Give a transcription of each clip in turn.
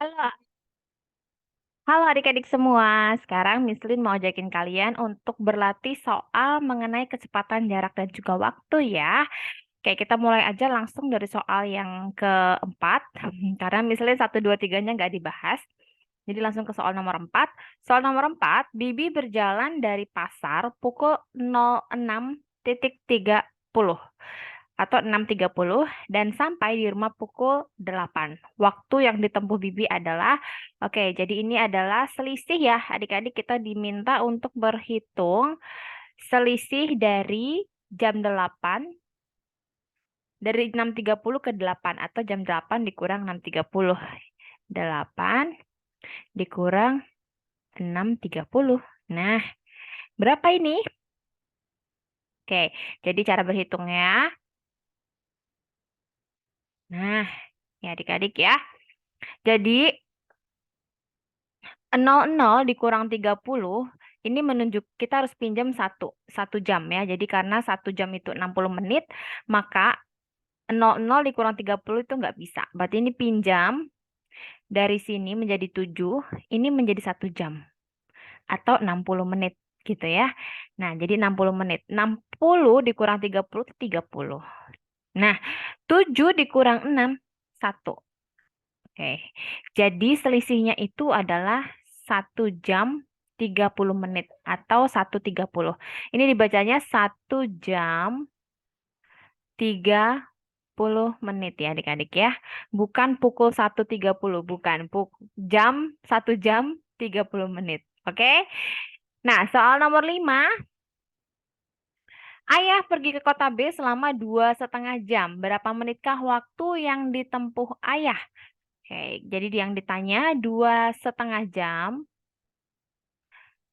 Halo, halo adik-adik semua. Sekarang Mislin mau ajakin kalian untuk berlatih soal mengenai kecepatan jarak dan juga waktu ya. Oke, kita mulai aja langsung dari soal yang keempat. Karena Mislin 1, 2, 3-nya nggak dibahas. Jadi langsung ke soal nomor 4. Soal nomor 4, Bibi berjalan dari pasar pukul 06.30 atau 6.30 dan sampai di rumah pukul 8. Waktu yang ditempuh Bibi adalah, oke, jadi ini adalah selisih ya. Adik-adik kita diminta untuk berhitung selisih dari jam 8, dari 6.30 ke 8 atau jam 8 dikurang 6.30. 8 dikurang 6.30. Nah, berapa ini? Oke, jadi cara berhitungnya. Nah, ya adik-adik ya. Jadi 00 dikurang 30 ini menunjuk kita harus pinjam satu jam ya. Jadi karena 1 jam itu 60 menit, maka 00 dikurang 30 itu nggak bisa. Berarti ini pinjam dari sini menjadi 7, ini menjadi 1 jam atau 60 menit gitu ya. Nah, jadi 60 menit. 60 dikurang 30 itu 30. Nah, 7 dikurang 6, 1. Oke, jadi selisihnya itu adalah 1 jam 30 menit atau 1.30. Ini dibacanya 1 jam 30 menit ya adik-adik ya. Bukan pukul 1.30, bukan. Jam, 1 jam 30 menit. Oke? Nah, soal nomor 5. Ayah pergi ke kota B selama 2,5 jam. Berapa menitkah waktu yang ditempuh ayah? Oke, jadi yang ditanya 2,5 jam.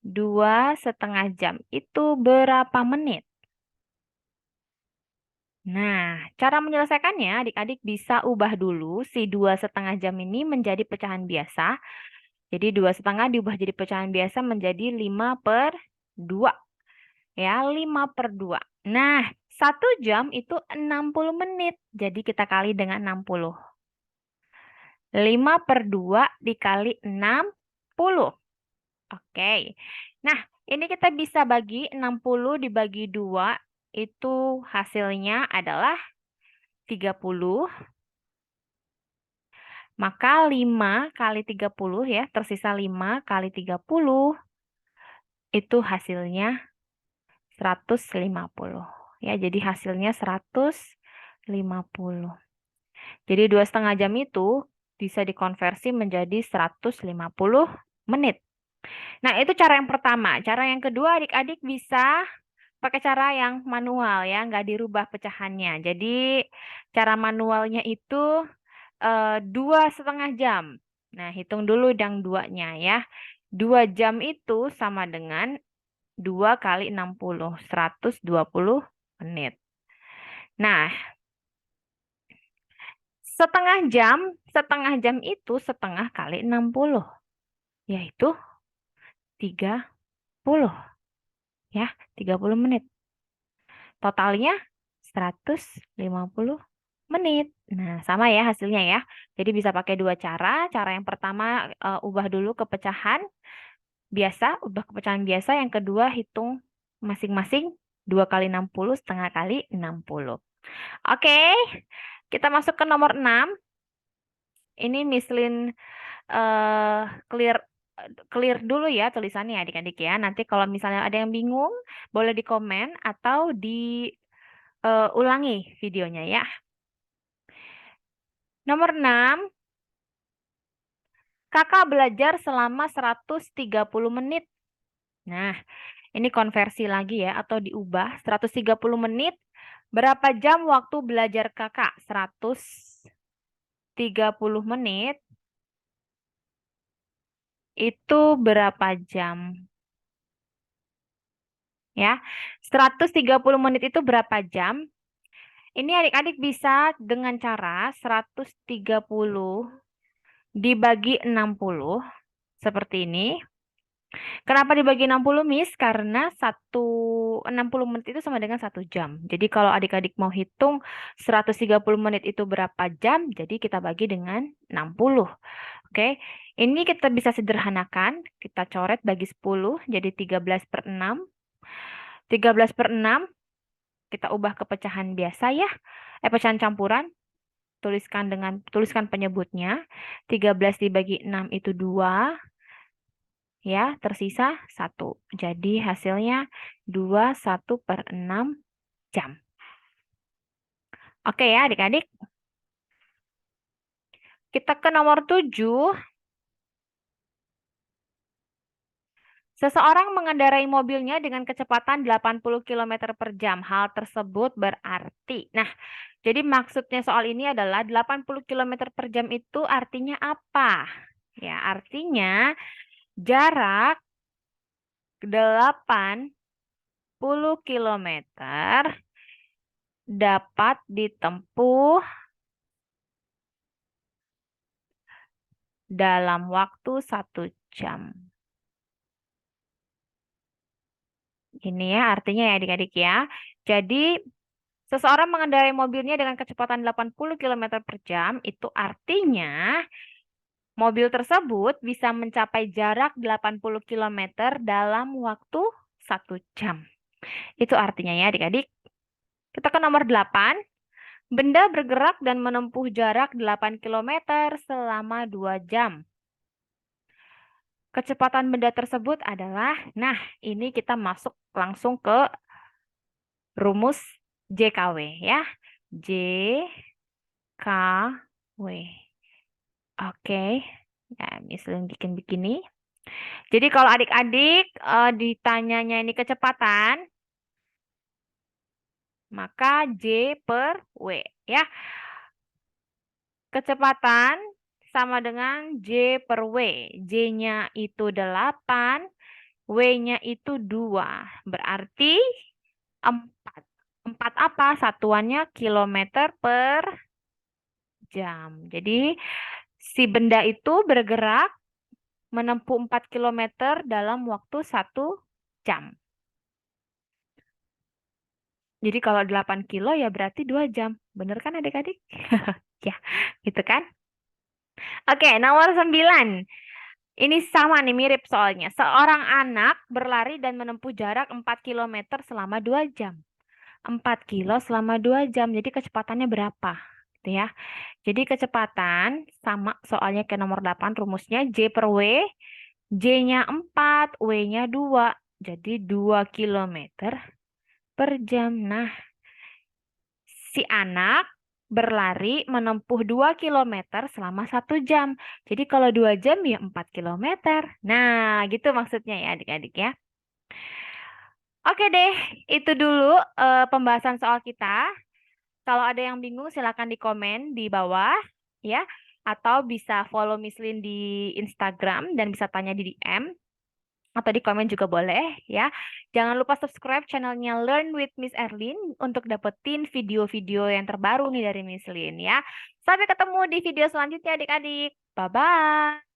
2,5 jam itu berapa menit? Nah, cara menyelesaikannya adik-adik bisa ubah dulu si 2,5 jam ini menjadi pecahan biasa. Jadi 2,5 diubah jadi pecahan biasa menjadi 5/2. Ya, 5/2. Nah, 1 jam itu 60 menit. Jadi kita kali dengan 60. 5/2 dikali 60. Oke. Nah, ini kita bisa bagi 60 dibagi 2, itu hasilnya adalah 30. Maka 5 kali 30 ya, tersisa 5 kali 30, itu hasilnya 150. Ya, jadi hasilnya 150. Jadi 2,5 jam itu bisa dikonversi menjadi 150 menit. Nah, itu cara yang pertama. Cara yang kedua adik-adik bisa pakai cara yang manual ya, nggak dirubah pecahannya. Jadi cara manualnya itu 2,5 jam. Nah, hitung dulu yang duanya ya. 2 jam itu sama dengan 2 kali 60, 120 menit. Nah, setengah jam itu setengah kali 60, yaitu 30 ya, 30 menit. Totalnya 150 menit. Nah, sama ya hasilnya ya. Jadi bisa pakai dua cara. Cara yang pertama ubah dulu ke pecahan biasa, ubah ke pecahan biasa. Yang kedua hitung masing-masing 2 kali 60, setengah kali 60. Oke, kita masuk ke nomor 6. Ini Mislin clear clear dulu ya tulisannya adik-adik ya. Nanti kalau misalnya ada yang bingung, boleh di komen atau ulangi videonya ya. Nomor 6, kakak belajar selama 130 menit. Nah, ini konversi lagi ya atau diubah 130 menit. Berapa jam waktu belajar kakak? 130 menit itu berapa jam? Ya, 130 menit itu berapa jam? Ini adik-adik bisa dengan cara 130 dibagi 60 seperti ini. Kenapa dibagi 60, Miss? Karena 60 menit itu sama dengan 1 jam. Jadi kalau adik-adik mau hitung 130 menit itu berapa jam, jadi kita bagi dengan 60. Oke, ini kita bisa sederhanakan. Kita coret bagi 10, jadi 13/6. 13/6 kita ubah ke pecahan biasa ya. Pecahan campuran. Tuliskan penyebutnya. 13 dibagi 6 itu 2. Ya, tersisa 1. Jadi hasilnya 21/6 jam. Oke ya adik-adik. Kita ke nomor 7. Seseorang mengendarai mobilnya dengan kecepatan 80 km per jam. Hal tersebut berarti. Nah, jadi maksudnya soal ini adalah 80 km per jam itu artinya apa? Ya, artinya jarak 80 km dapat ditempuh dalam waktu 1 jam. Ini ya artinya ya adik-adik ya. Jadi seseorang mengendarai mobilnya dengan kecepatan 80 km per jam itu artinya mobil tersebut bisa mencapai jarak 80 km dalam waktu 1 jam. Itu artinya ya adik-adik. Kita ke nomor 8. Benda bergerak dan menempuh jarak 8 km selama 2 jam. Kecepatan benda tersebut adalah, nah ini kita masuk langsung ke rumus JKW ya. JKW. Oke. Ya, misalnya bikin begini. Jadi kalau adik-adik ditanyanya ini kecepatan, maka J per W ya. Kecepatan sama dengan J per W. J-nya itu 8, W-nya itu 2. Berarti 4. 4 apa? Satuannya kilometer per jam. Jadi si benda itu bergerak menempuh 4 km dalam waktu 1 jam. Jadi kalau 8 kilo ya berarti 2 jam. Bener kan adik-adik? Ya, gitu kan? Oke, nomor 9. Ini sama nih, mirip soalnya. Seorang anak berlari dan menempuh jarak 4 km selama 2 jam. 4 kilo selama 2 jam. Jadi kecepatannya berapa? Gitu ya. Jadi kecepatan sama soalnya ke nomor 8 rumusnya J per W. J-nya 4, W-nya 2. Jadi 2 km per jam. Nah, si anak berlari menempuh 2 km selama 1 jam. Jadi kalau 2 jam ya 4 km. Nah, gitu maksudnya ya adik-adik ya. Oke deh, itu dulu pembahasan soal kita. Kalau ada yang bingung silakan di komen di bawah ya. Atau bisa follow Miss Lin di Instagram dan bisa tanya di DM. Atau di komen juga boleh ya. Jangan lupa subscribe channelnya Learn with Miss Erlin untuk dapetin video-video yang terbaru nih dari Miss Lin ya. Sampai ketemu di video selanjutnya adik-adik. Bye-bye.